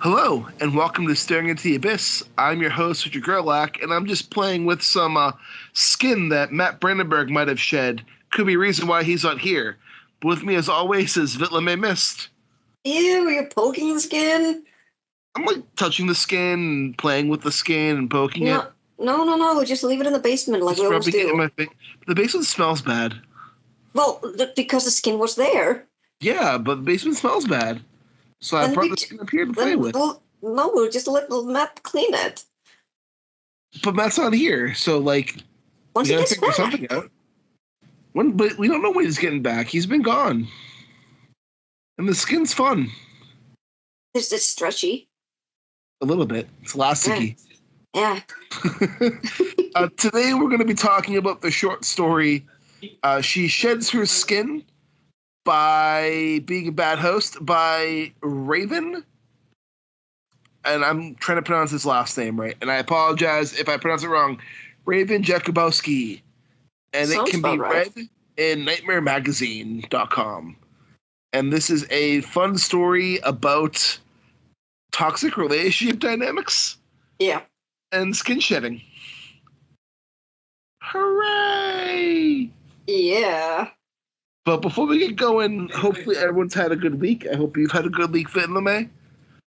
Hello, and welcome to Staring into the Abyss. I'm your host, Richard Gerlach, and I'm just playing with some skin that Matt Brandenburg might have shed. Could be a reason why he's not here. But with me, as always, is Vitlame Mist. Ew, you're poking the skin? I'm like touching the skin, and playing with the skin, and poking it. No. Just leave it in the basement like we always do. The basement smells bad. Well, because the skin was there. Yeah, but the basement smells bad. So I brought the skin up here to play with. We'll just let Matt clean it. But Matt's not here, so like, Once we he gotta gets figure back. something out. But we don't know when he's getting back. He's been gone. And the skin's fun. It's stretchy. A little bit. It's elasticy. Yeah. Today we're going to be talking about the short story, She Sheds Her Skin, by Being a Bad Host, by Raven. And I'm trying to pronounce his last name right. And I apologize if I pronounce it wrong. Raven Jakubowski. And Sounds it can be right. read in nightmaremagazine.com. And this is a fun story about toxic relationship dynamics. Yeah. And skin shedding. Hooray! Yeah. But before we get going, hopefully everyone's had a good week. I hope you've had a good week, Vitlame.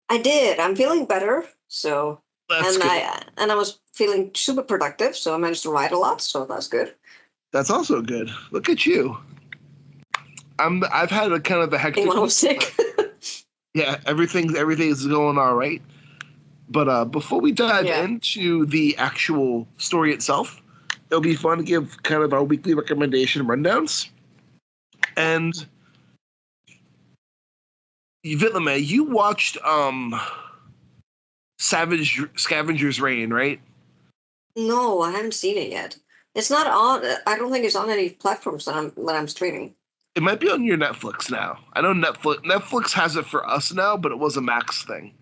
I did. I'm feeling better. So That's good. I was feeling super productive, so I managed to write a lot, so that's good. That's also good. Look at you. I've had a kind of a hectic When I was sick. Yeah, everything's going all right. But before we dive into the actual story itself, it'll be fun to give kind of our weekly recommendation rundowns. And Vitlame, you watched Scavenger's Reign, right? No, I haven't seen it yet. It's not on. I don't think it's on any platforms that I'm streaming. It might be on your Netflix now. I know Netflix has it for us now, but it was a Max thing.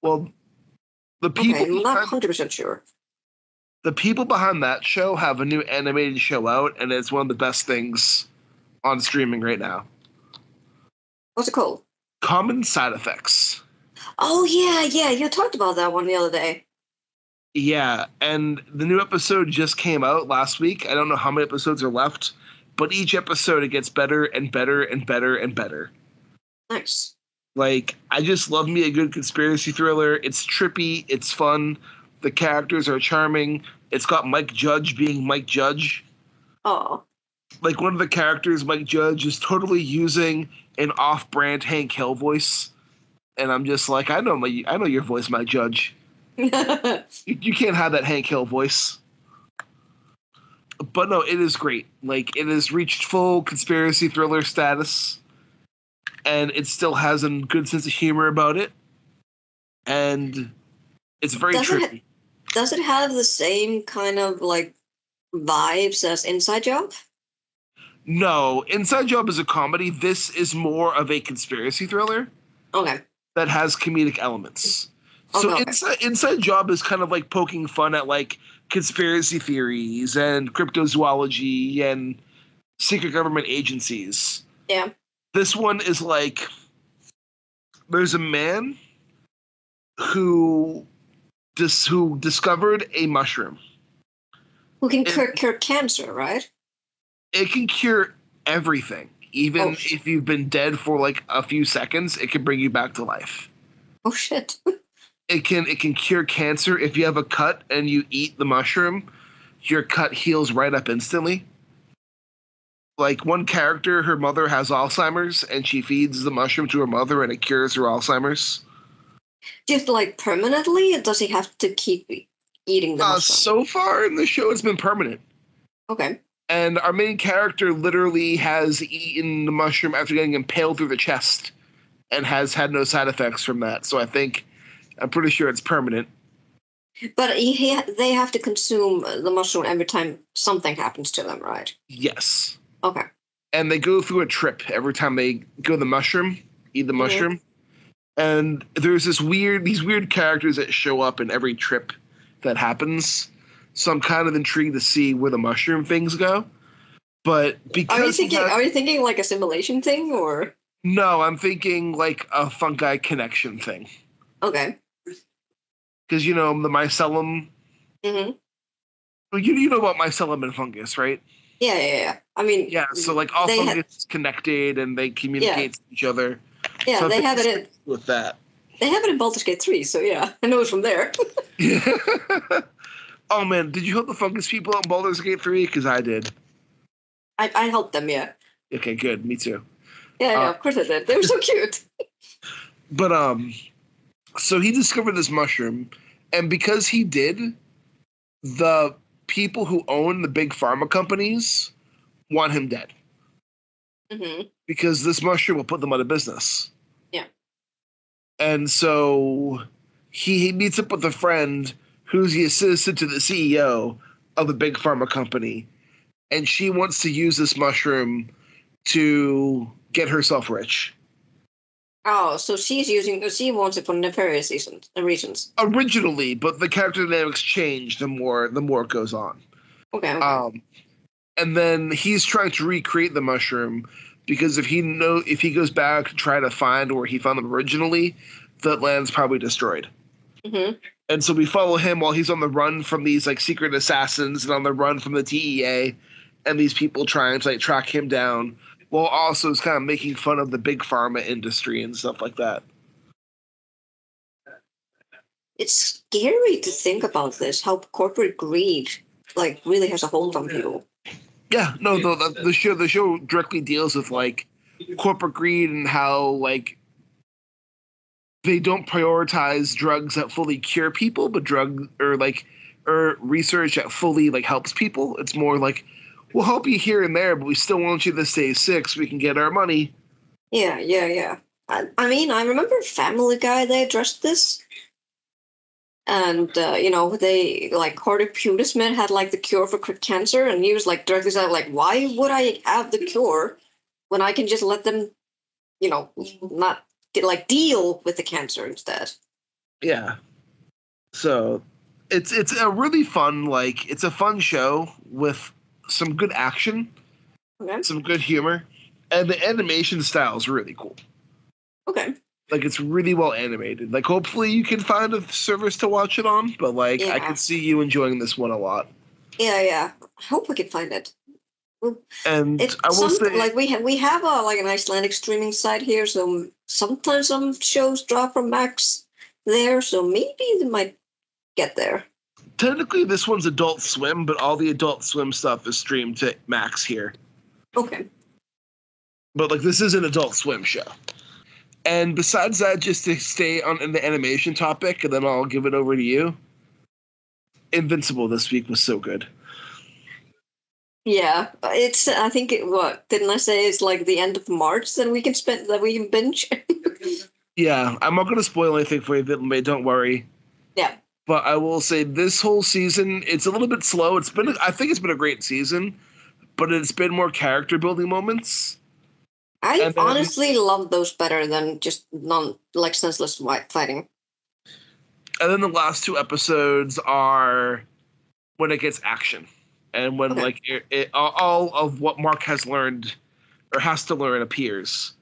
Well, I'm not 100% sure. The people behind that show have a new animated show out, and it's one of the best things on streaming right now. What's it called? Common Side Effects. Oh, yeah. You talked about that one the other day. Yeah, and the new episode just came out last week. I don't know how many episodes are left, but each episode it gets better and better and better and better. Nice. Like, I just love me a good conspiracy thriller. It's trippy. It's fun. The characters are charming. It's got Mike Judge being Mike Judge. Oh. Like, one of the characters, Mike Judge, is totally using an off-brand Hank Hill voice. And I'm just like, I know your voice, Mike Judge. You can't have that Hank Hill voice. But no, it is great. Like, it has reached full conspiracy thriller status. And it still has a good sense of humor about it. And it's very trippy. Does it have the same kind of, like, vibes as Inside Job? No, Inside Job is a comedy. This is more of a conspiracy thriller. Okay. That has comedic elements. So Inside Job is kind of like poking fun at, like, conspiracy theories and cryptozoology and secret government agencies. Yeah. This one is like, there's a man who discovered a mushroom. Who can cure cancer, right? It can cure everything. Even if you've been dead for like a few seconds, it can bring you back to life. Oh, shit. It can cure cancer. If you have a cut and you eat the mushroom, your cut heals right up instantly. Like, one character, her mother has Alzheimer's, and she feeds the mushroom to her mother, and it cures her Alzheimer's. Just, like, permanently? Or does he have to keep eating the mushroom? So far in the show, it's been permanent. Okay. And our main character literally has eaten the mushroom after getting impaled through the chest and has had no side effects from that. So I'm pretty sure it's permanent. But they have to consume the mushroom every time something happens to them, right? Yes. Okay. And they go through a trip every time they go the mushroom, eat the mushroom. And there's these weird characters that show up in every trip that happens. So I'm kind of intrigued to see where the mushroom things go. But because are you thinking like a simulation thing, or? No, I'm thinking like a fungi connection thing. Okay. Because, you know, the mycelium. Mm-hmm. Well, you know about mycelium and fungus, right? Yeah. I mean, Yeah, so like all they fungus have. is connected and they Yeah. communicate to each other. Yeah, So I they think have it it's in. with that. They have it in Baldur's Gate 3, so yeah, I know it's from there. Yeah. Oh man, did you help the fungus people on Baldur's Gate 3? Because I did. I helped them, yeah. Okay, good. Me too. Yeah, of course I did. They were so cute. But so he discovered this mushroom, and because he did, the people who own the big pharma companies want him dead Mm-hmm. because this mushroom will put them out of business. Yeah. And so he meets up with a friend who's the assistant to the CEO of the big pharma company, and she wants to use this mushroom to get herself rich. Oh, so she wants it for nefarious reasons. Originally, but the character dynamics change the more it goes on. Okay. And then he's trying to recreate the mushroom because if he goes back to try to find where he found them originally, the land's probably destroyed. Mm-hmm. And so we follow him while he's on the run from these like secret assassins and on the run from the DEA, and these people trying to like track him down, while also is kind of making fun of the big pharma industry and stuff like that. It's scary to think about this, how corporate greed like really has a hold on people. Yeah, no, the show directly deals with like corporate greed and how like they don't prioritize drugs that fully cure people, but or research that fully like helps people. It's more like we'll help you here and there, but we still want you to stay sick so we can get our money. Yeah. I mean, I remember Family Guy, they addressed this. And, they, like, Cordy Putisman had, like, the cure for cancer, and he was, like, directly said, like, why would I have the cure when I can just let them, not, deal with the cancer instead? Yeah. So, it's a really fun, like, it's a fun show with some good action, some good humor, and the animation style is really cool. Okay. Like, it's really well animated. Like, hopefully you can find a service to watch it on, but, like, I can see you enjoying this one a lot. Yeah. I hope we can find it. And I will say, like, we have an Icelandic streaming site here, so sometimes some shows drop from Max there, so maybe they might get there. Technically, this one's Adult Swim, but all the Adult Swim stuff is streamed to Max here. Okay. But, like, this is an Adult Swim show. And besides that, just to stay on the animation topic, and then I'll give it over to you. Invincible this week was so good. Yeah, it's. I think didn't I say it's like the end of March that we can binge. Yeah, I'm not going to spoil anything for you, don't worry. Yeah. But I will say this whole season, it's a little bit slow. I think it's been a great season, but it's been more character building moments. I honestly love those better than just senseless fighting. And then the last two episodes are when it gets action, and when all of what Mark has learned or has to learn appears.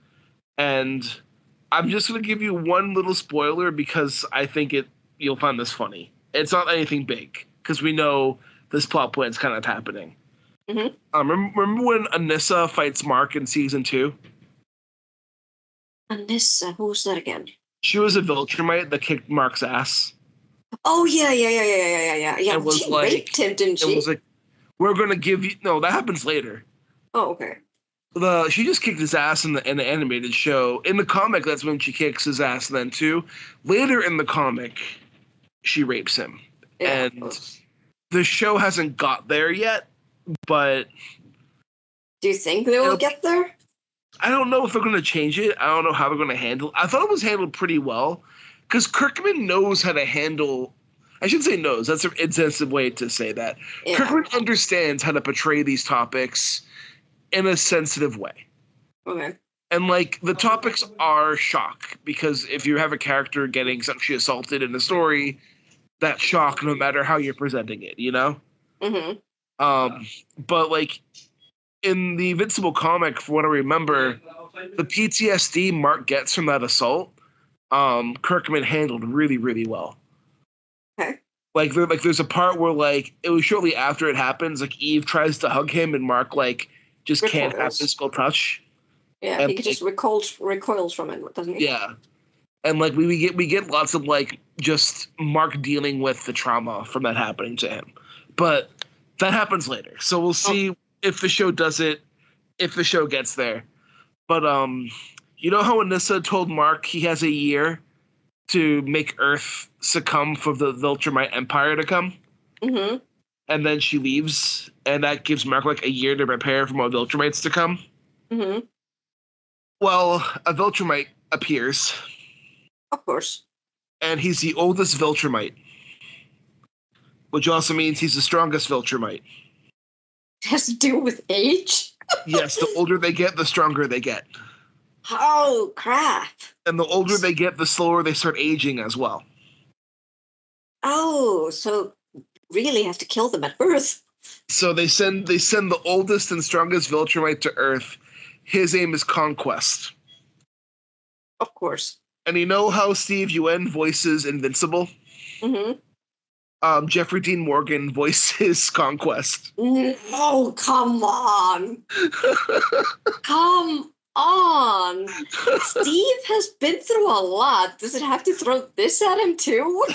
And I'm just going to give you one little spoiler because I think you'll find this funny. It's not anything big because we know this plot point's kind of happening. Mm-hmm. Remember when Anissa fights Mark in season 2? Anissa, who was that again? She was a Viltrumite that kicked Mark's ass. Oh yeah. It was she raped him, didn't she? It was like, we're gonna give you. No, that happens later. Oh, okay. She just kicked his ass in the animated show. In the comic, that's when she kicks his ass then too. Later in the comic, she rapes him, and the show hasn't got there yet. But do you think they will get there? I don't know if they're going to change it. I don't know how they're going to handle it. I thought it was handled pretty well because Kirkman knows how to handle. I shouldn't say knows. That's an insensitive way to say that. Yeah. Kirkman understands how to portray these topics in a sensitive way. Okay. And, like, the topics are shock because if you have a character getting sexually assaulted in a story, that's shock no matter how you're presenting it, you know? Mm-hmm. But, like, in the Invincible comic, for what I remember, the PTSD Mark gets from that assault, Kirkman handled really, really well. Okay. Like there's a part where like it was shortly after it happens, like Eve tries to hug him and Mark like just can't have physical touch. Yeah, and, he just recoils from it, doesn't he? Yeah. And like we get lots of like just Mark dealing with the trauma from that happening to him. But that happens later. So we'll see if the show does it, if the show gets there. But you know how Anissa told Mark he has a year to make Earth succumb for the Viltrumite Empire to come? Mm-hmm. And then she leaves, and that gives Mark like a year to prepare for more Viltrumites to come. Mm-hmm. Well, a Viltrumite appears. Of course. And he's the oldest Viltrumite, which also means he's the strongest Viltrumite. It has to do with age? Yes, the older they get, the stronger they get. Oh, crap. And the older they get, the slower they start aging as well. Oh, so really have to kill them at birth. So they send the oldest and strongest Viltrumite to Earth. His aim is conquest. Of course. And you know how Steve Yuen voices Invincible? Mm-hmm. Jeffrey Dean Morgan voices Conquest. Oh, come on. Come on. Steve has been through a lot. Does it have to throw this at him too?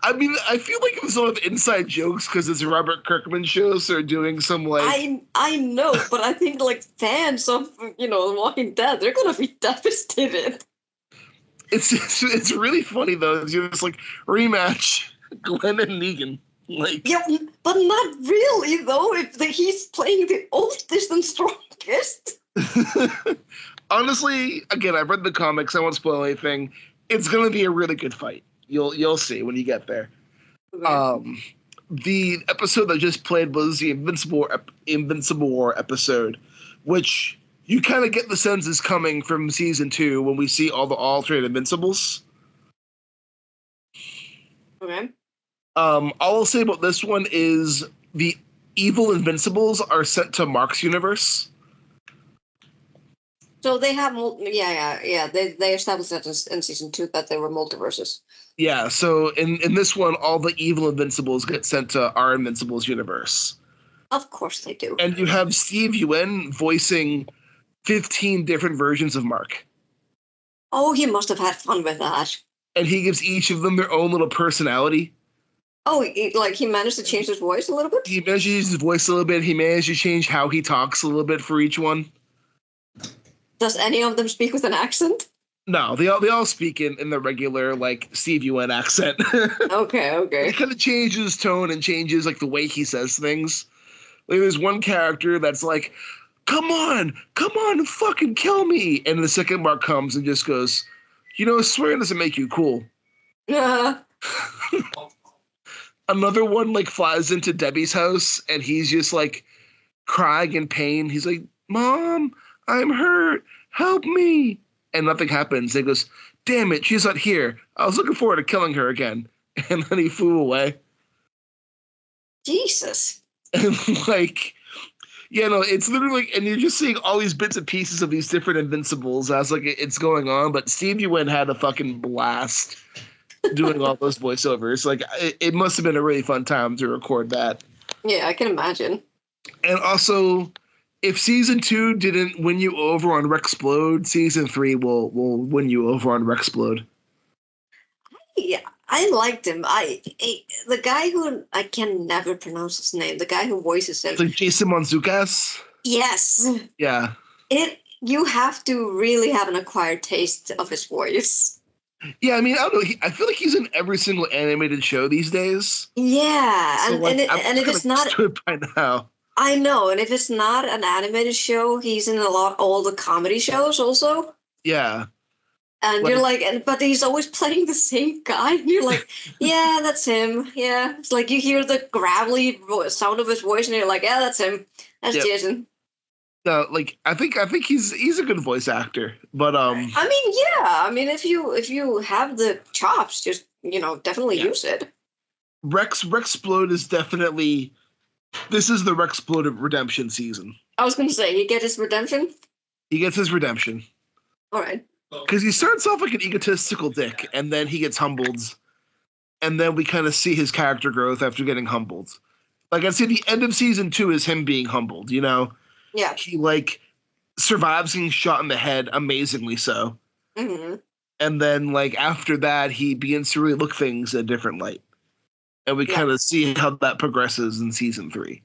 I mean, I feel like it was sort of inside jokes because it's Robert Kirkman show, so they're doing some like... I know, but I think like fans of, Walking Dead, they're going to be devastated. It's really funny though. It's just like rematch Glenn and Negan. Like, yeah, but not really though. If he's playing the oldest and strongest. Honestly, again, I've read the comics. I won't spoil anything. It's going to be a really good fight. You'll see when you get there. Okay. The episode that just played was the Invincible War episode, which you kind of get the sense is coming from season 2 when we see all the alternate Invincibles. Okay. All I'll say about this one is the evil Invincibles are sent to Mark's universe. So they have, yeah. They established that in season 2 that they were multiverses. Yeah, so in this one, all the evil Invincibles get sent to our Invincibles universe. Of course they do. And you have Steve Yuen voicing 15 different versions of Mark. Oh, he must have had fun with that. And he gives each of them their own little personality. Oh, he managed to change his voice a little bit? He managed to use his voice a little bit. He managed to change how he talks a little bit for each one. Does any of them speak with an accent? No, they all speak in the regular, like, Steve Yuen accent. Okay. He kind of changes his tone and changes, like, the way he says things. Like, there's one character that's like, come on, fucking kill me. And the second Mark comes and just goes, swearing doesn't make you cool. Another one, like, flies into Debbie's house, and he's just, like, crying in pain. He's like, Mom, I'm hurt. Help me. And nothing happens. He goes, damn it, she's not here. I was looking forward to killing her again. And then he flew away. Jesus. And like, it's literally like, and you're just seeing all these bits and pieces of these different Invincibles as like it's going on. But Steve Yuen had a fucking blast doing all those voiceovers. Like, it must have been a really fun time to record that. Yeah, I can imagine. And also, if season 2 didn't win you over on Rexplode, season 3 will win you over on Rexplode. Yeah, I liked him. The guy who I can never pronounce his name. The guy who voices him. It's like Jason Mantzoukas. Yes. Yeah. You have to really have an acquired taste of his voice. Yeah, I mean, I don't know. I feel like he's in every single animated show these days. Yeah, so, and if it's not by now. I know, and if it's not an animated show, he's in all the comedy shows also. Yeah. And you're like, but he's always playing the same guy. And you're like, yeah, that's him. Yeah. It's like you hear the gravelly sound of his voice and you're like, yeah, that's him. That's Jason. No, like I think he's a good voice actor. But I mean, yeah. I mean, if you have the chops, just definitely use it. Rexplode is definitely. This is the Rexplode redemption season. I was going to say, he get his redemption? He gets his redemption. All right. Because he starts off like an egotistical dick, and then he gets humbled, and then we kind of see his character growth after getting humbled. Like I'd say the end of season 2 is him being humbled, you know? Yeah. He like survives getting shot in the head, amazingly so. Mm-hmm. And then like after that, he begins to really look things in a different light. And we kind of see how that progresses in season 3.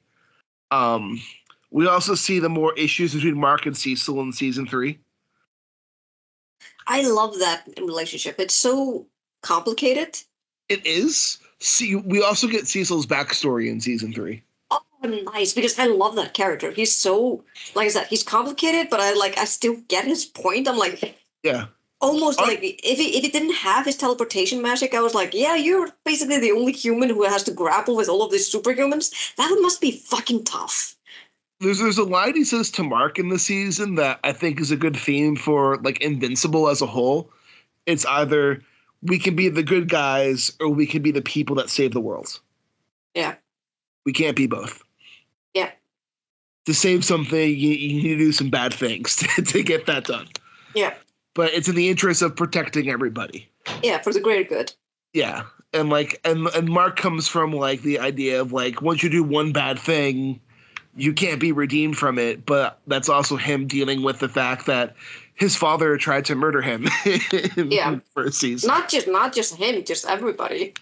We also see the more issues between Mark and Cecil in season 3. I love that relationship. It's so complicated. It is. See, we also get Cecil's backstory in season 3. Oh, nice, because I love that character. He's so, like I said, he's complicated, but I still get his point. I'm like, yeah, almost like if he didn't have his teleportation magic, I was like, yeah, you're basically the only human who has to grapple with all of these superhumans. That must be fucking tough. There's a line he says to Mark in the season that I think is a good theme for like Invincible as a whole. It's either we can be the good guys or we can be the people that save the world. Yeah. We can't be both. Yeah. To save something, you need to do some bad things to get that done. Yeah. But it's in the interest of protecting everybody. Yeah, for the greater good. Yeah. And like and Mark comes from like the idea of like once you do one bad thing, you can't be redeemed from it, but that's also him dealing with the fact that his father tried to murder him in the first season. Not just him, just everybody.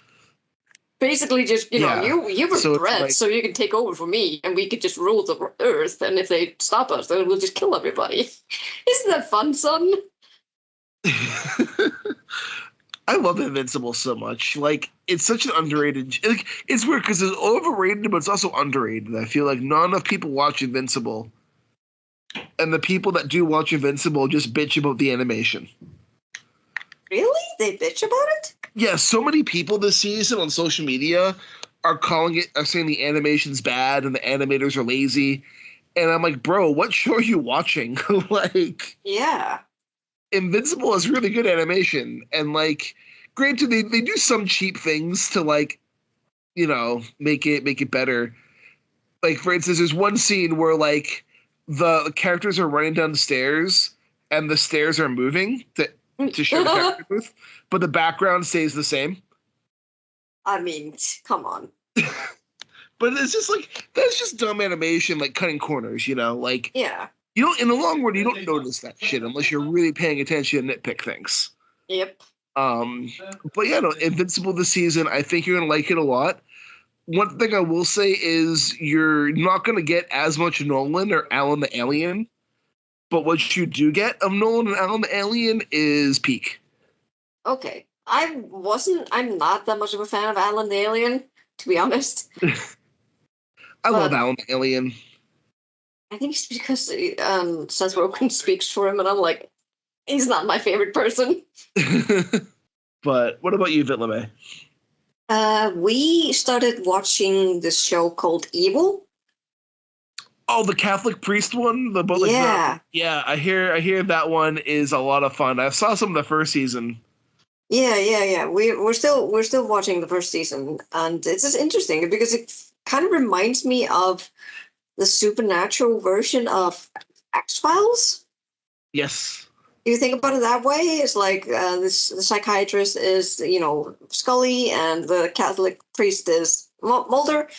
Basically, just you were bred so you can take over for me, and we could just rule the earth. And if they stop us, then we'll just kill everybody. Isn't that fun, son? I love Invincible so much. Like, it's such an underrated. Like, it's weird because it's overrated, but it's also underrated. I feel like not enough people watch Invincible, and the people that do watch Invincible just bitch about the animation. Really? They bitch about it? Yeah, so many people this season on social media are saying the animation's bad and the animators are lazy. And I'm like, bro, what show are you watching? Like, yeah. Invincible has really good animation. And like, granted, they do some cheap things to like, you know, make it better. Like, for instance, there's one scene where like the characters are running down the stairs and the stairs are moving to show the character booth, but the background stays the same. I mean, come on. But it's just like that's just dumb animation, like cutting corners, you know. Like yeah, you don't in the long run you don't notice that shit unless you're really paying attention and nitpick things. Yep. But yeah, no, Invincible this season, I think you're gonna like it a lot. One thing I will say is you're not gonna get as much Nolan or Alan the Alien. But what you do get of Nolan and Alan the Alien is peak. Okay. I'm not that much of a fan of Alan the Alien, to be honest. I love Alan the Alien. I think it's because Seth Rogen speaks for him, and I'm like, he's not my favorite person. But what about you, Vitlame? We started watching this show called Evil. Oh, the Catholic priest one? Yeah, I hear that one is a lot of fun. I saw some of the first season. Yeah. We're still watching the first season, and it's just interesting because it kind of reminds me of the supernatural version of X-Files. Yes. You think about it that way, it's like the psychiatrist is, Scully, and the Catholic priest is Mulder.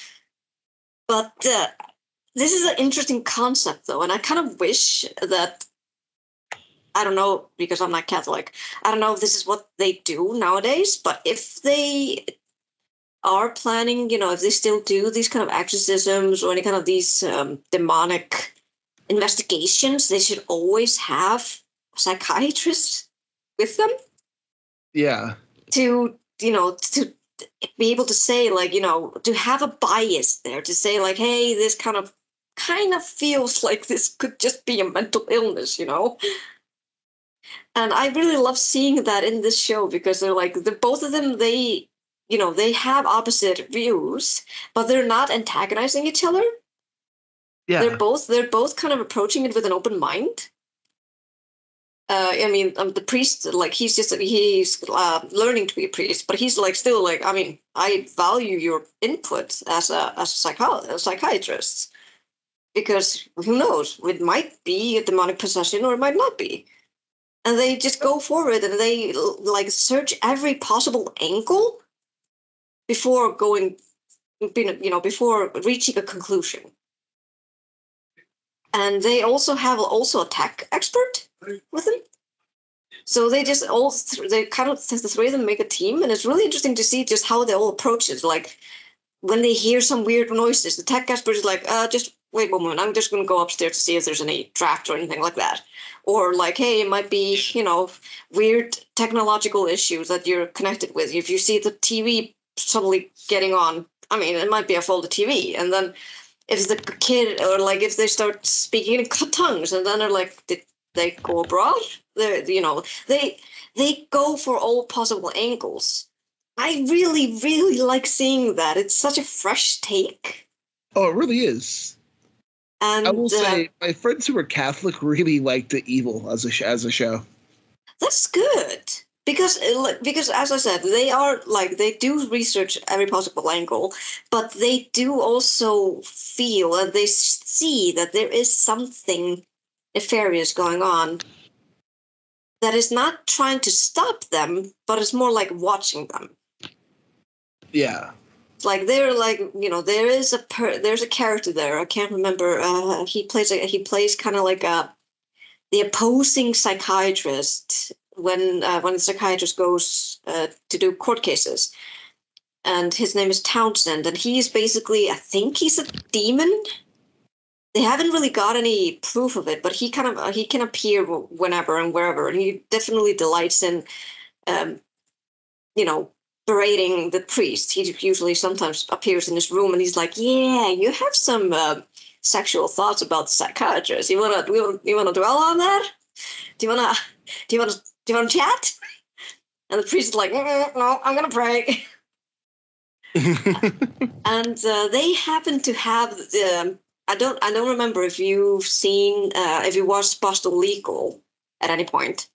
But this is an interesting concept, though, and I kind of wish that, I don't know, because I'm not Catholic, I don't know if this is what they do nowadays, but if they are planning, if they still do these kind of exorcisms or any kind of these demonic investigations, they should always have psychiatrists with them. Yeah. To be able to say, to have a bias there, to say, hey, this kind of feels like this could just be a mental illness, And I really love seeing that in this show because both of them, they have opposite views, but they're not antagonizing each other. Yeah. They're both kind of approaching it with an open mind. The priest, he's learning to be a priest, but he's still I value your input as a psychiatrist. because who knows? It might be a demonic possession or it might not be. And they just go for it and they like search every possible angle before before reaching a conclusion. And they also have a tech expert with them. So they just the three of them make a team, and it's really interesting to see just how they all approach it. Like when they hear some weird noises, the tech expert is like, just wait a moment, I'm just going to go upstairs to see if there's any draft or anything like that. Or like, hey, it might be, weird technological issues that you're connected with. If you see the TV suddenly getting on, I mean, it might be a faulty TV. And then if the kid, or like if they start speaking in tongues, and then they're like, did they go abroad? They go for all possible angles. I really, really like seeing that. It's such a fresh take. Oh, it really is. And I will say, my friends who are Catholic really like The Evil as a show. That's good. Because as I said, they do research every possible angle, but they do also feel and they see that there is something nefarious going on that is not trying to stop them, but it's more like watching them. Yeah. Like they're like, there's a character there. I can't remember. He plays kind of like the opposing psychiatrist when the psychiatrist goes to do court cases, and his name is Townsend, and he's basically, I think he's a demon. They haven't really got any proof of it, but he can appear whenever and wherever, and he definitely delights in, berating the priest. He usually sometimes appears in his room, and he's like, "Yeah, you have some sexual thoughts about the psychiatrist. You wanna dwell on that? Do you wanna chat?" And the priest is like, "No, I'm gonna pray." And they happen to have I don't remember if you've seen if you watched Boston Legal at any point.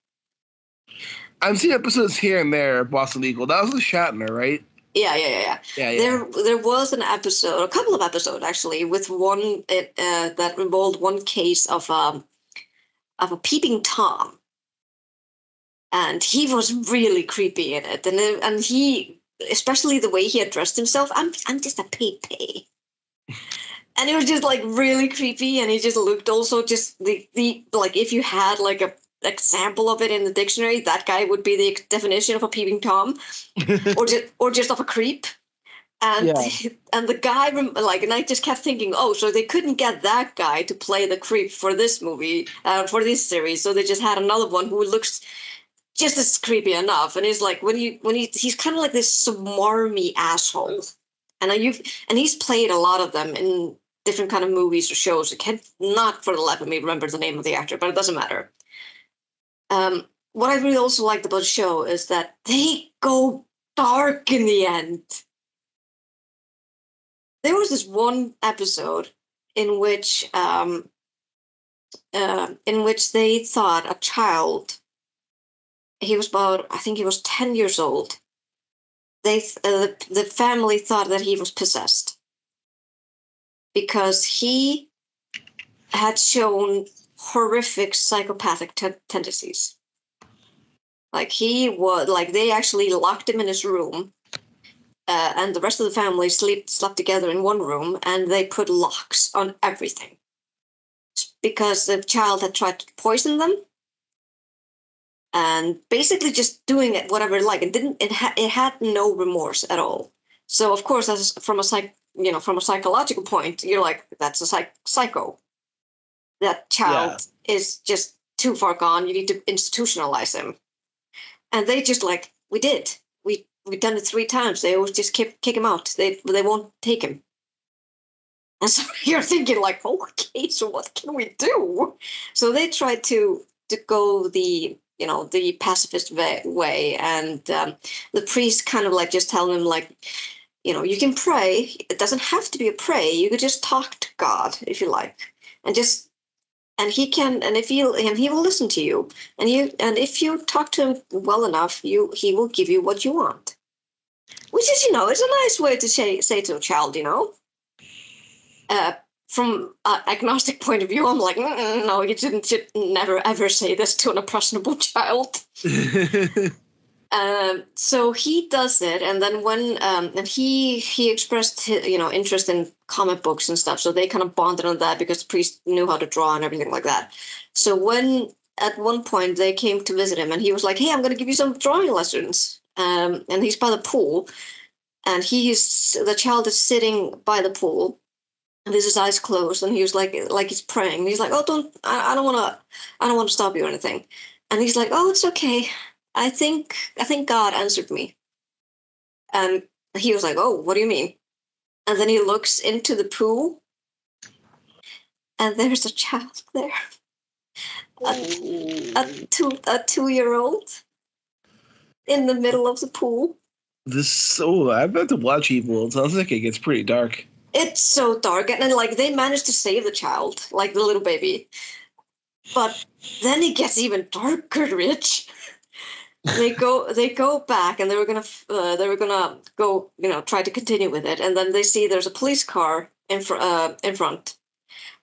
I've seen episodes here and there of Boston Legal. That was with Shatner, right? Yeah. There was a couple of episodes actually, with one that involved one case of a peeping Tom, and he was really creepy in it, and he, especially the way he addressed himself, I'm just a peepee. And it was just like really creepy, and he just looked also just the like, if you had like a example of it in the dictionary, that guy would be the definition of a peeping Tom, or just of a creep. And and the guy and I just kept thinking, oh, so they couldn't get that guy to play the creep for this movie, for this series, so they just had another one who looks just as creepy enough. And he's like, he's kind of like this smarmy asshole, and he's played a lot of them in different kind of movies or shows. I can't, not for the life of me, remember the name of the actor, but it doesn't matter. What I really also liked about the show is that they go dark in the end. There was this one episode in which they thought a child, he was about, I think he was 10 years old. The family thought that he was possessed because he had shown horrific psychopathic tendencies. Like they actually locked him in his room, and the rest of the family slept together in one room, and they put locks on everything because the child had tried to poison them, and basically just doing it whatever it like. It had no remorse at all. So of course, as from a psychological point, you're like, that's a psycho. That child is just too far gone. You need to institutionalize him. And they just like, we've done it 3 times. They always just kick him out. They won't take him. And so you're thinking like, okay, so what can we do? So they tried to go the pacifist way, and the priest kind of like just telling him like, you can pray. It doesn't have to be a pray. You could just talk to God if you like, and he can, and he will listen to you, and if you talk to him well enough, he will give you what you want, which is, it's a nice way to say to a child, from an agnostic point of view, I'm like, no, you should never ever say this to an impressionable child. So he does it, and then when and he expressed his, interest in comic books and stuff, so they kind of bonded on that because the priest knew how to draw and everything like that. So when at one point they came to visit him, and he was like, "Hey, I'm going to give you some drawing lessons," and he's by the pool, and the child is sitting by the pool, and with his eyes closed, and he was like he's praying. He's like, "Oh, I don't want to stop you or anything," and he's like, "Oh, it's okay. I think God answered me." And he was like, "Oh, what do you mean?" And then he looks into the pool, and there's a child there, a 2-year-old in the middle of the pool. I'm about to watch Evil. It sounds like it gets pretty dark. It's so dark, and then they managed to save the child, like the little baby, but then it gets even darker, Rich. They go back, and they were gonna go, try to continue with it, and then they see there's a police car in front,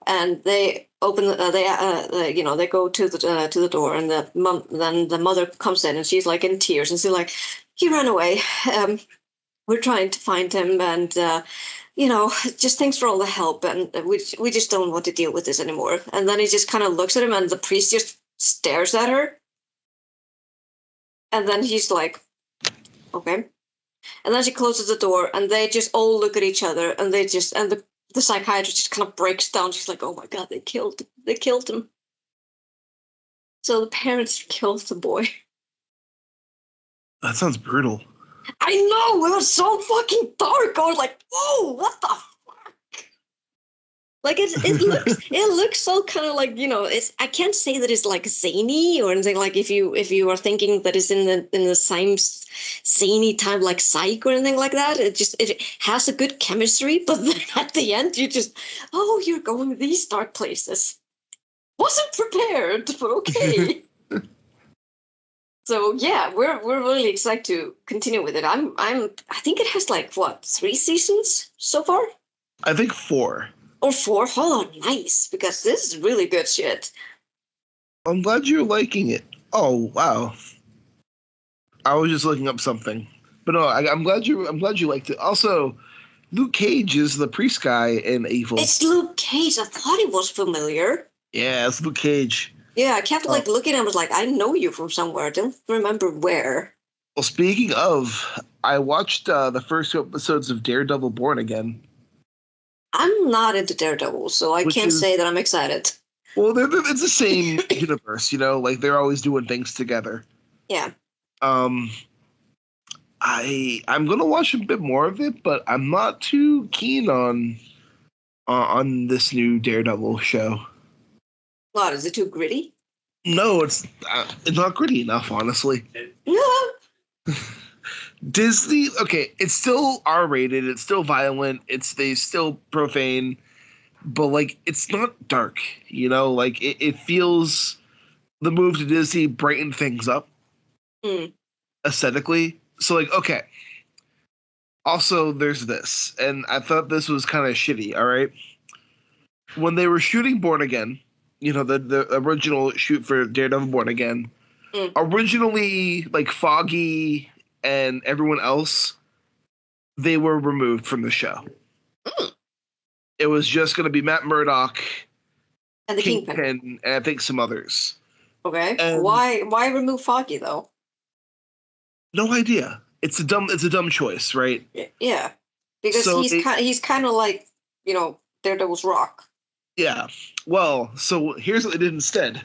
and they open they go to the door, and then the mother comes in, and she's like in tears, and she's like, "He ran away. We're trying to find him, and just thanks for all the help, and we just don't want to deal with this anymore." And then he just kind of looks at him, and the priest just stares at her. And then he's like, "Okay." And then she closes the door, and they just all look at each other, and the psychiatrist just kind of breaks down. She's like, "Oh my God, they killed him. So the parents killed the boy." That sounds brutal. I know, it was so fucking dark. I was like, "Whoa, what the fuck?" Like it looks so kind of like, I can't say that it's like zany or anything. Like if you are thinking that it's in the same zany time like Psych or anything like that, it has a good chemistry, but then at the end you're going these dark places. Wasn't prepared, but okay. So yeah, we're really excited to continue with it. I think it has like 3 seasons so far? I think 4. Or 4? Hold on, nice, because this is really good shit. I'm glad you're liking it. Oh wow! I was just looking up something, but no, I'm glad you liked it. Also, Luke Cage is the priest guy in Evil. It's Luke Cage. I thought he was familiar. Yeah, it's Luke Cage. Yeah, I kept looking. I was like, I know you from somewhere. I don't remember where. Well, speaking of, I watched the first 2 episodes of Daredevil: Born Again. I'm not into Daredevil, so I can't say that I'm excited. Well, it's the same universe, like they're always doing things together. Yeah. I'm gonna watch a bit more of it, but I'm not too keen on this new Daredevil show. What, is it too gritty? No, it's not gritty enough, honestly. Yeah. Disney, okay, it's still R-rated, it's still violent, they still profane, but it's not dark, it feels the move to Disney brightened things up aesthetically. So okay. Also, there's this, and I thought this was kind of shitty. All right, when they were shooting Born Again, the original shoot for Daredevil: Born Again, originally Foggy and everyone else, they were removed from the show. It was just going to be Matt Murdock and the Kingpin, and I think some others. Okay. And why remove Foggy though? No idea. It's a dumb choice, right? Yeah, because he's kind of like Daredevil's Rock. Yeah. Well, so here's what they did instead.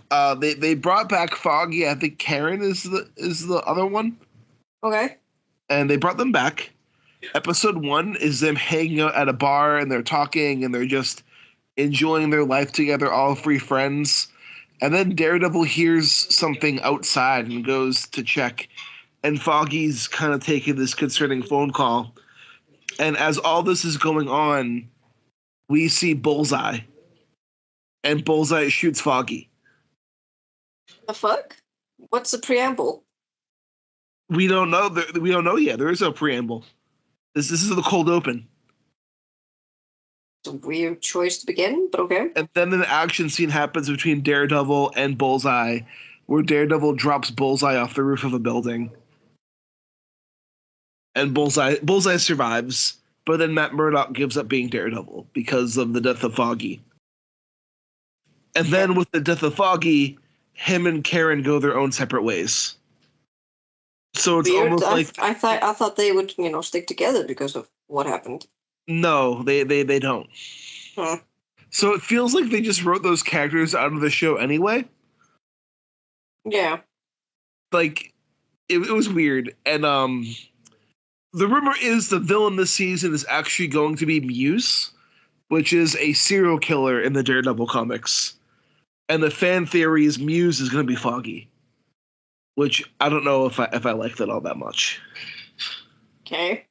They brought back Foggy. I think Karen is the other one. Okay. And they brought them back. Episode 1 is them hanging out at a bar, and they're talking, and they're just enjoying their life together, all 3 friends. And then Daredevil hears something outside and goes to check. And Foggy's kind of taking this concerning phone call. And as all this is going on, we see Bullseye. And Bullseye shoots Foggy. The fuck? What's the preamble? We don't know. We don't know yet. There is no preamble. This is the cold open. It's a weird choice to begin, but okay. And then an action scene happens between Daredevil and Bullseye, where Daredevil drops Bullseye off the roof of a building. And Bullseye survives, but then Matt Murdock gives up being Daredevil because of the death of Foggy. And then with the death of Foggy, him and Karen go their own separate ways. So it's Weird. almost like I thought they would, stick together because of what happened. no, they don't. Huh. So it feels like they just wrote those characters out of the show anyway. Yeah. Like it was weird. And the rumor is the villain this season is actually going to be Muse, which is a serial killer in the Daredevil comics. And the fan theory is Muse is going to be Foggy, which I don't know if I like that all that much. Okay.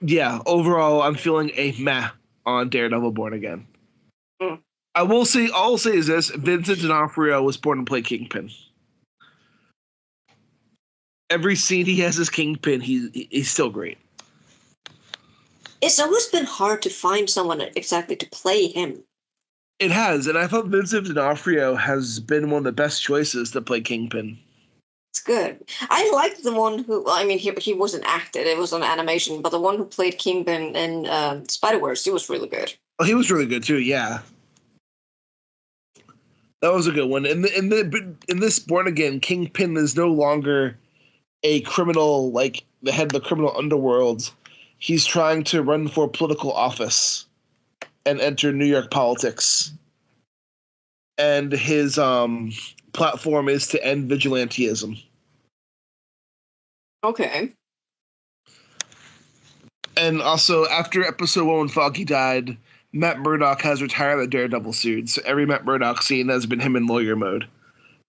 Yeah, overall, I'm feeling a meh on Daredevil Born Again. Mm. All I'll say is this: Vincent D'Onofrio was born to play Kingpin. Every scene he has as Kingpin, he's still great. It's always been hard to find someone exactly to play him. It has, and I thought Vincent D'Onofrio has been one of the best choices to play Kingpin. It's good. I liked the one who, he wasn't acted, it was an animation, but the one who played Kingpin in Spider-Verse, he was really good. Oh, he was really good too, yeah. That was a good one. In this Born Again, Kingpin is no longer a criminal, like the head of the criminal underworld. He's trying to run for political office and enter New York politics. And his platform is to end vigilantism. Okay. And also, after episode 1 when Foggy died, Matt Murdock has retired the Daredevil suit. So every Matt Murdock scene has been him in lawyer mode.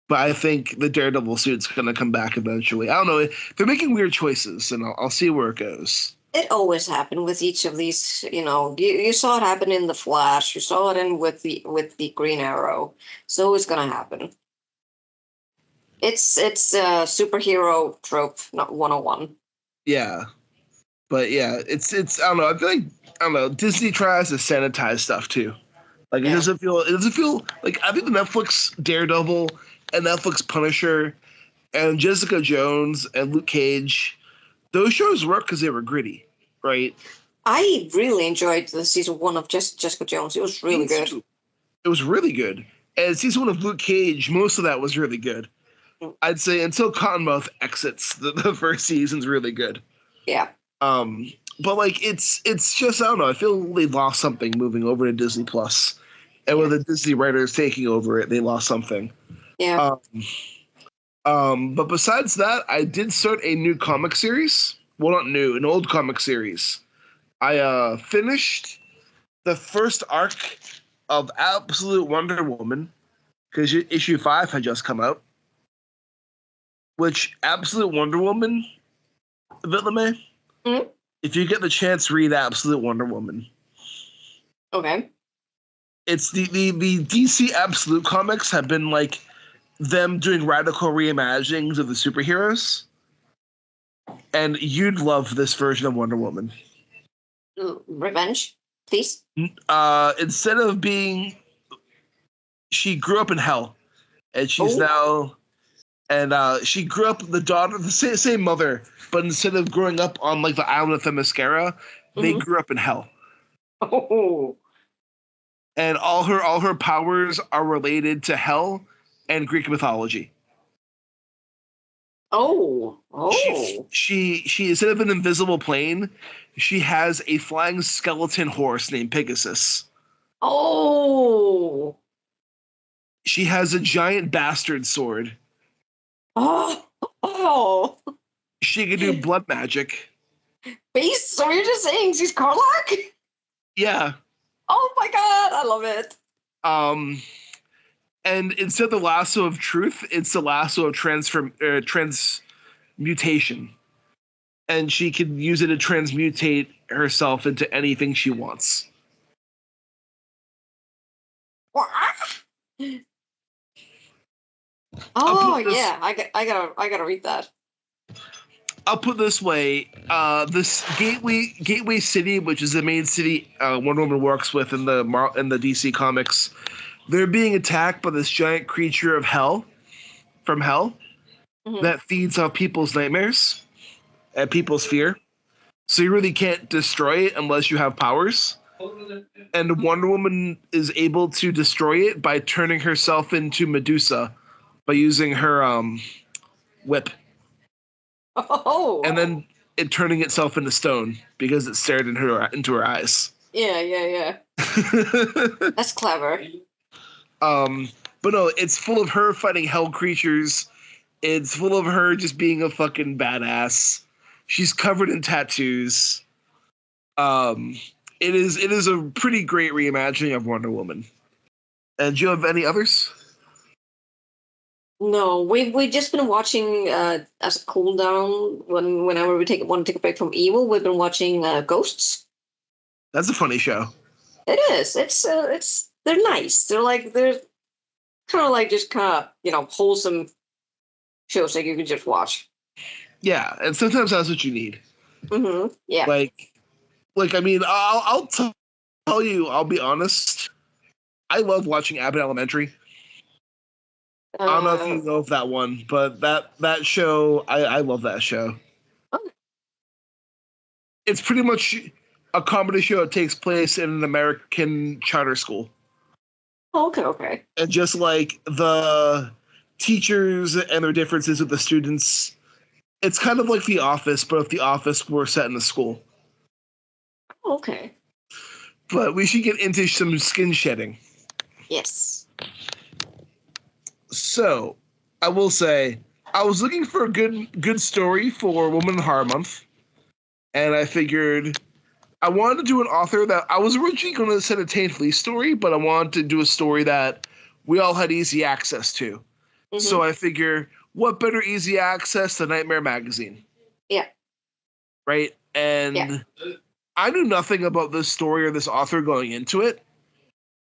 But I think the Daredevil suit's going to come back eventually. I don't know. They're making weird choices, and I'll see where it goes. It always happened with each of these, you saw it happen in The Flash, you saw it with the Green Arrow. It's always gonna happen. It's a superhero trope, not 101. Yeah. But yeah, it's I don't know, I feel like Disney tries to sanitize stuff too. Like it doesn't feel like I think the Netflix Daredevil and Netflix Punisher and Jessica Jones and Luke Cage, those shows work because they were gritty, right? I really enjoyed the season 1 of Jessica Jones. It was really good. It was really good. And season 1 of Luke Cage, most of that was really good. I'd say until Cottonmouth exits, the first season's really good. Yeah. But like it's just I don't know. I feel they lost something moving over to Disney Plus, and with the Disney writers taking over it, they lost something. Yeah. But besides that, I did start a new comic series. Well, not new, an old comic series. I finished the first arc of Absolute Wonder Woman because issue 5 had just come out. Which Absolute Wonder Woman, Vitlame, if you get the chance, read Absolute Wonder Woman. Okay. It's the DC Absolute comics have been like them doing radical reimaginings of the superheroes. And you'd love this version of Wonder Woman. Revenge, please? Instead of being... She grew up in hell. And she's now... And she grew up the daughter of the same mother, but instead of growing up on like the island of Themyscira, they grew up in hell. Oh. And all her powers are related to hell and Greek mythology. Oh. She instead of an invisible plane, she has a flying skeleton horse named Pegasus. Oh. She has a giant bastard sword. Oh. She can do blood magic. Beast? So you're just saying she's Karlach? Yeah. Oh my god, I love it. And instead of the lasso of truth, it's the lasso of transmutation. And she can use it to transmutate herself into anything she wants. What? Oh yeah, I gotta read that. I'll put it this way: this Gateway City, which is the main city Wonder Woman works with in the DC comics, they're being attacked by this giant creature of hell from hell that feeds off people's nightmares and people's fear. So you really can't destroy it unless you have powers. And Wonder Woman is able to destroy it by turning herself into Medusa by using her whip. Oh. And then it turning itself into stone because it stared into her eyes. Yeah. That's clever. But no, it's full of her fighting hell creatures. It's full of her just being a fucking badass. She's covered in tattoos. It is a pretty great reimagining of Wonder Woman. And do you have any others? No, we've just been watching as a cool down whenever we want to take a break from Evil. We've been watching Ghosts. That's a funny show. It is. It's they're nice. They're kind of like just kind of wholesome shows that you can just watch. Yeah, and sometimes that's what you need. Mm-hmm. Yeah. Like I mean, I'll tell you. I'll be honest. I love watching Abbott Elementary. I don't know if you know of that one, but that show, I love that show. Oh. It's pretty much a comedy show that takes place in an American charter school. Oh, okay. And just like the teachers and their differences with the students, it's kind of like The Office, but if The Office were set in a school. Okay. But we should get into some skin shedding. Yes. So, I will say, I was looking for a good story for Women in Horror Month, and I figured I wanted to do an author that I was originally going to send a Tain Fleece story, but I wanted to do a story that we all had easy access to. Mm-hmm. So I figure, what better easy access than Nightmare Magazine? Yeah. Right? And I knew nothing about this story or this author going into it,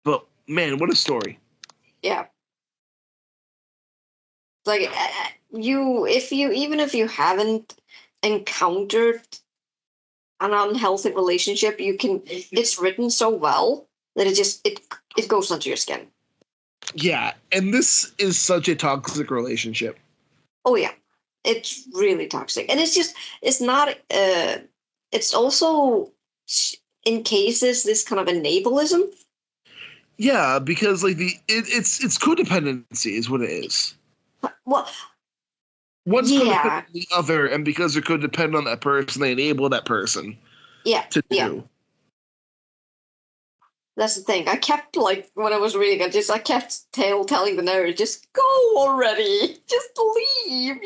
but man, what a story. Yeah. Like even if you haven't encountered an unhealthy relationship, it's written so well that it goes under your skin. Yeah, and this is such a toxic relationship. Oh yeah, it's really toxic, and it's not. It's also in cases this kind of enablism. Yeah, because like it's codependency is what it is. Well, one's codependent on the other, and because they're codependent on that person, they enable that person. To do. Yeah. That's the thing. I kept when I was reading it, I kept telling the narrator, just go already, just leave.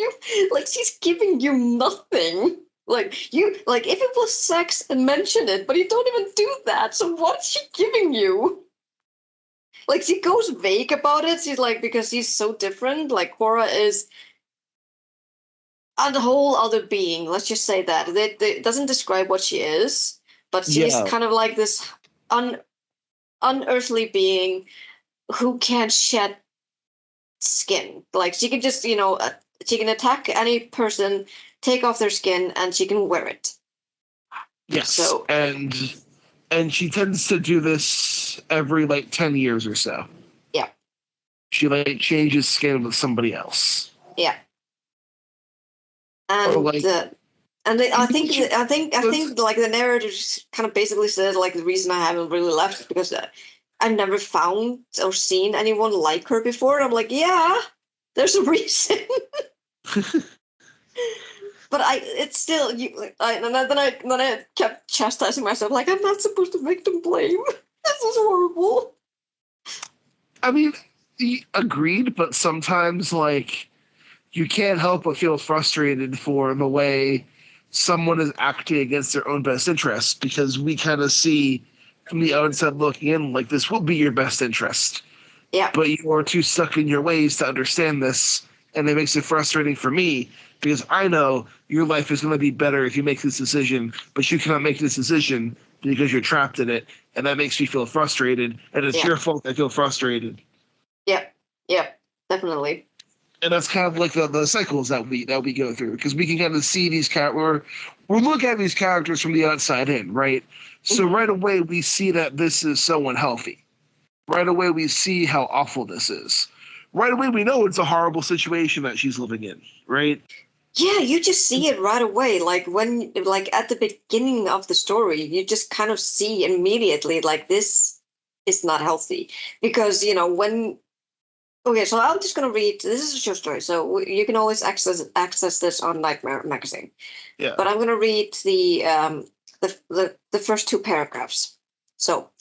She's giving you nothing. If it was sex and mention it, but you don't even do that. So what's she giving you? She goes vague about it. She's because she's so different. Cora is a whole other being. Let's just say that. It doesn't describe what she is, but she's kind of like this unearthly being who can't shed skin. She can just, she can attack any person, take off their skin, and she can wear it. Yes. So, and she tends to do this every 10 years or so. Yeah. She changes skin with somebody else. Yeah. And I think the narrator just kind of basically said the reason I haven't really left is because I've never found or seen anyone like her before. And I'm yeah, there's a reason. But it's still then I kept chastising myself I'm not supposed to victim blame. This is horrible. I mean, agreed, but sometimes you can't help but feel frustrated for the way someone is acting against their own best interests, because we kind of see from the outside looking in this will be your best interest. Yeah. But you're too stuck in your ways to understand this, and it makes it frustrating for me because I know your life is going to be better if you make this decision, but you cannot make this decision because you're trapped in it, and that makes me feel frustrated, and it's your fault I feel frustrated. Yeah, definitely. And that's kind of like the cycles that we go through, because we can kind of see these characters. We're looking at these characters from the outside in, right? So right away we see that this is so unhealthy. Right away we see how awful this is. Right away we know it's a horrible situation that she's living in, right? Yeah, you just see it right away. Like at the beginning of the story, you just kind of see immediately like this is not healthy. Because, when okay, so I'm just gonna read. This is a short story, so you can always access this on Nightmare Magazine. Yeah. But I'm gonna read the first two paragraphs. So,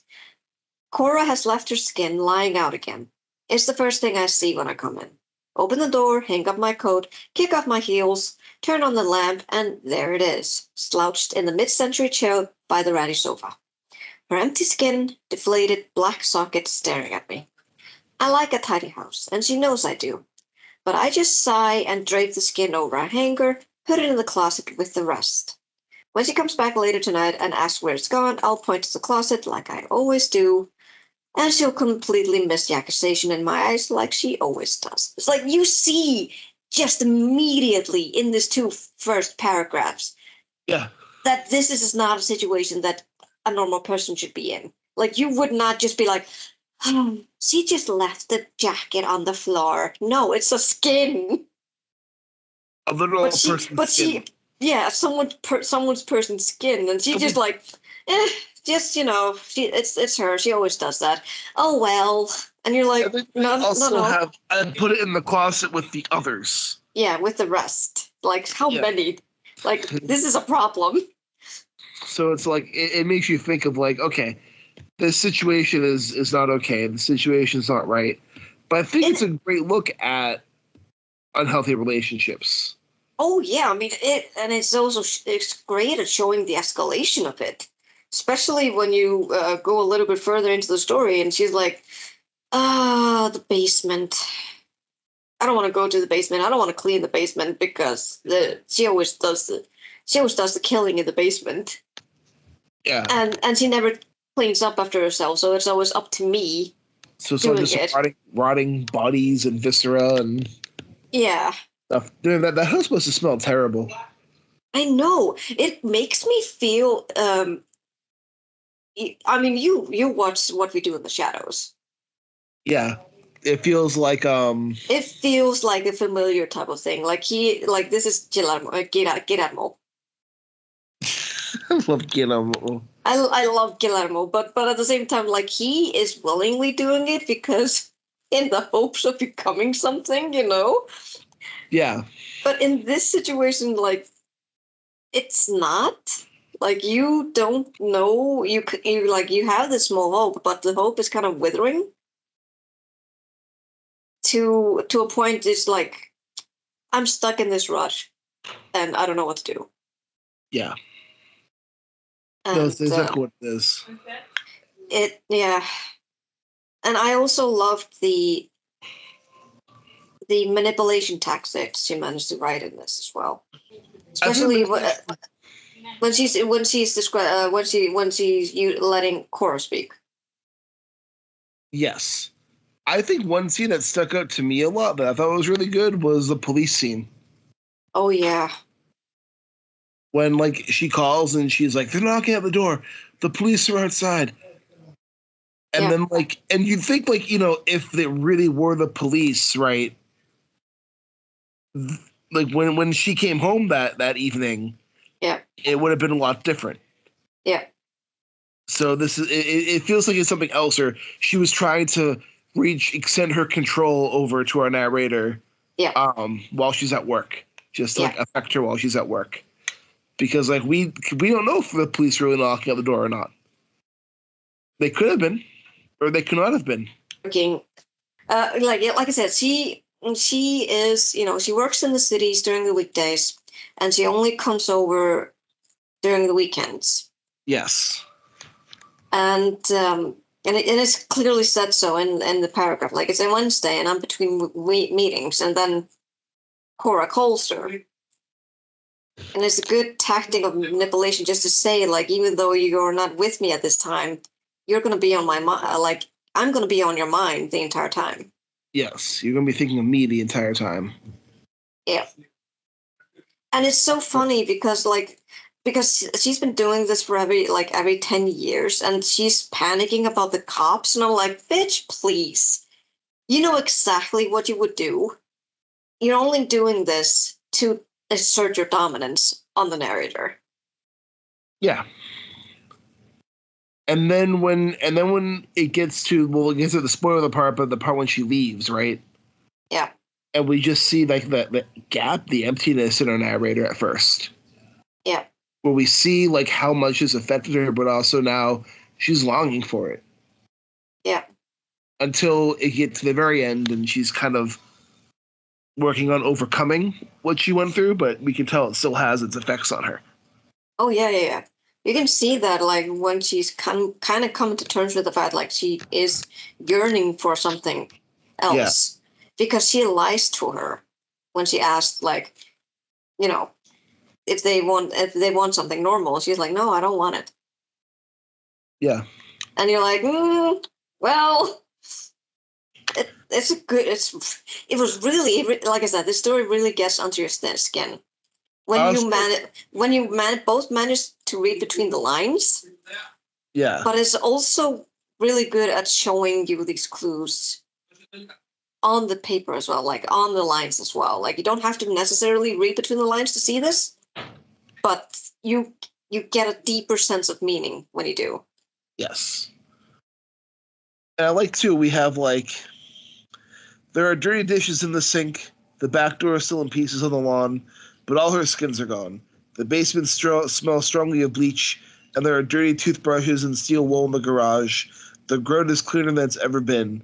Cora has left her skin lying out again. It's the first thing I see when I come in. Open the door, hang up my coat, kick off my heels, turn on the lamp, and there it is, slouched in the mid-century chair by the ratty sofa. Her empty skin, deflated black socket staring at me. I like a tidy house, and she knows I do. But I just sigh and drape the skin over a hanger, put it in the closet with the rest. When she comes back later tonight and asks where it's gone, I'll point to the closet like I always do, and she'll completely miss the accusation in my eyes like she always does. It's like you see just immediately in these two first paragraphs that this is not a situation that a normal person should be in. Like, you would not just be like, she just left the jacket on the floor. No, it's a skin. A literal person's skin. Someone's person's skin, and she just like, it's her. She always does that. Oh well, and you're like, no. And put it in the closet with the others. Yeah, with the rest. Like, how many? Like, this is a problem. So it's like it makes you think of like, okay, this situation is not okay. The situation's not right. But I think it's a great look at unhealthy relationships. Oh yeah, I mean it's great at showing the escalation of it, especially when you go a little bit further into the story, and she's like, the basement. I don't want to go to the basement. I don't want to clean the basement because she always does the killing in the basement. Yeah, and she never cleans up after herself, so it's always up to me. So it's all just rotting bodies and viscera and stuff. That house must have smelled terrible. I know. It makes me feel. I mean, you watch What We Do in the Shadows. Yeah, it feels like It feels like a familiar type of thing. Like this is Guillermo. I love Guillermo. I love Guillermo, but at the same time, like, he is willingly doing it because in the hopes of becoming something, Yeah. But in this situation, like, it's not. Like, you don't know. You have this small hope, but the hope is kind of withering. To a point, it's like, I'm stuck in this rush, and I don't know what to do. Yeah. That's exactly what it is. And I also loved the manipulation tactics she managed to write in this as well, especially when she's letting Cora speak. Yes, I think one scene that stuck out to me a lot that I thought was really good was the police scene. Oh yeah. When, like, she calls and she's like, they're knocking at the door. The police are outside. And then, like, and you'd think, like, if they really were the police, right? Like, when she came home that evening, it would have been a lot different. Yeah. So it feels like it's something else, or she was trying to extend her control over to our narrator while she's at work. Just to, like, affect her while she's at work. Because, like, we don't know if the police are really knocking at the door or not. They could have been, or they could not have been. Like I said, she is, she works in the cities during the weekdays, and she only comes over during the weekends. Yes. And it is clearly said so in the paragraph. Like, it's a Wednesday, and I'm between meetings, and then Cora calls her. And it's a good tactic of manipulation just to say, like, even though you're not with me at this time, you're going to be on my mind. Like, I'm going to be on your mind the entire time. Yes, you're gonna be thinking of me the entire time. Yeah. And it's so funny because she's been doing this for every 10 years and she's panicking about the cops and I'm like, bitch, please. You know exactly what you would do. You're only doing this to assert your dominance on the narrator. Yeah. And then when it gets to the spoiler part, but the part when she leaves, right? Yeah. And we just see like the gap, the emptiness in our narrator at first. Yeah. Where we see like how much has affected her, but also now she's longing for it. Yeah. Until it gets to the very end and she's kind of working on overcoming what she went through, but we can tell it still has its effects on her. Oh yeah. You can see that like when she's kind of coming to terms with the fact like she is yearning for something else. Yeah. Because she lies to her when she asked like, you know, if they want something normal. She's like, no, I don't want it. Yeah. And you're like, well, it was really, like I said, this story really gets under your skin. When you both manage to read between the lines. Yeah. But it's also really good at showing you these clues on the paper as well, like on the lines as well. Like you don't have to necessarily read between the lines to see this, but you get a deeper sense of meaning when you do. Yes. And I like too, we have like there are dirty dishes in the sink, the back door is still in pieces on the lawn, but all her skins are gone. The basement smells strongly of bleach, and there are dirty toothbrushes and steel wool in the garage. The grate is cleaner than it's ever been.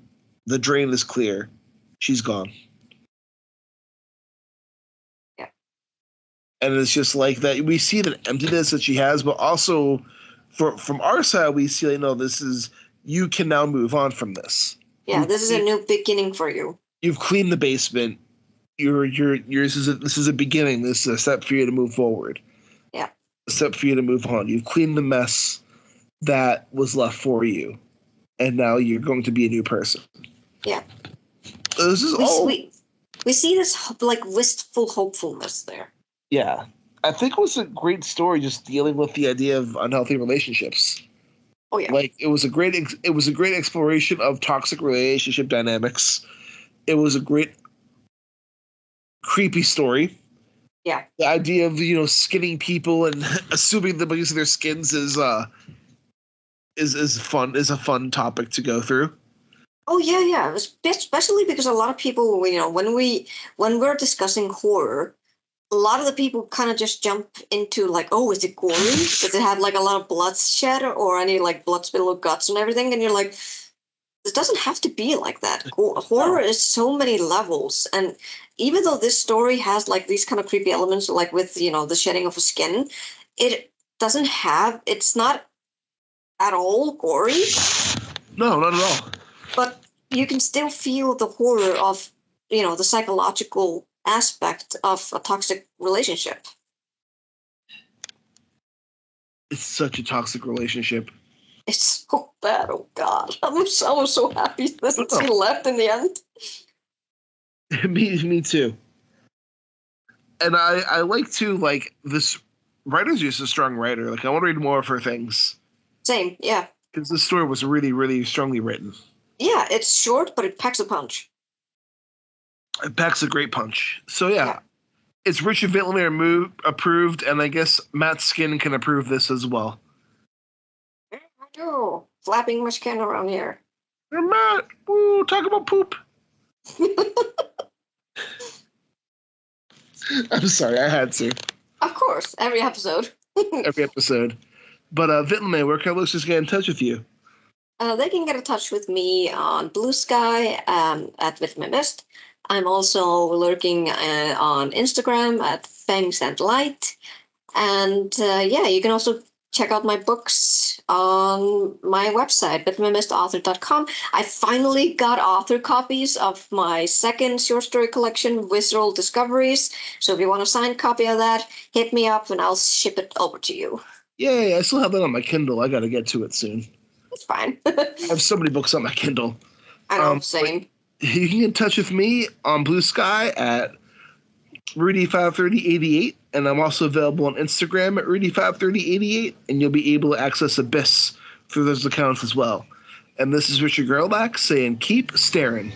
The drain is clear. She's gone. Yeah. And it's just like that. We see the emptiness that she has, but also from our side, we see, like, no, this is, you can now move on from this. Yeah, this is a new beginning for you. You've cleaned the basement. This is a beginning. This is a step for you to move forward. Yeah. A step for you to move on. You've cleaned the mess that was left for you, and now you're going to be a new person. Yeah. This is we see this like wistful hopefulness there. Yeah, I think it was a great story just dealing with the idea of unhealthy relationships. Oh yeah. Like it was a great exploration of toxic relationship dynamics. It was a great creepy story. Yeah. The idea of skinning people and assuming the use of their skins is fun, is a fun topic to go through. Oh yeah. Especially because a lot of people, when we're discussing horror, a lot of the people kind of just jump into like, oh, is it gory? Does it have like a lot of bloodshed or any like blood spill of guts and everything? And you're like, it doesn't have to be like that. Horror is so many levels, and even though this story has like these kind of creepy elements, like with the shedding of a skin, it's not at all gory. No, not at all. But you can still feel the horror of the psychological aspect of a toxic relationship. It's such a toxic relationship. It's so bad. Oh God, I was so happy that she left in the end. Me too. And I like to like this writer's just a strong writer. Like I want to read more of her things. Same, yeah. Because this story was really, really strongly written. Yeah, it's short, but it packs a punch. It packs a great punch. So yeah. It's Richard Vittlemere approved, and I guess Matt Skin can approve this as well. Oh, flapping my skin around here. Hey, Matt, ooh, talk about poop. I'm sorry, I had to. Of course, every episode. Every episode. But Vittlemere, where can listeners get in touch with you? They can get in touch with me on Blue Sky at Vittlemere. I'm also lurking on Instagram at Fangs and Light. And you can also check out my books on my website, vittlememistauthor.com. I finally got author copies of my second short story collection, Visceral Discoveries. So if you want a signed copy of that, hit me up and I'll ship it over to you. Yeah, I still have that on my Kindle. I got to get to it soon. It's fine. I have so many books on my Kindle. I know, same. You can get in touch with me on Blue Sky at Rudy53088, and I'm also available on Instagram at Rudy53088, and you'll be able to access Abyss through those accounts as well. And this is Richard Gerlach saying, keep staring.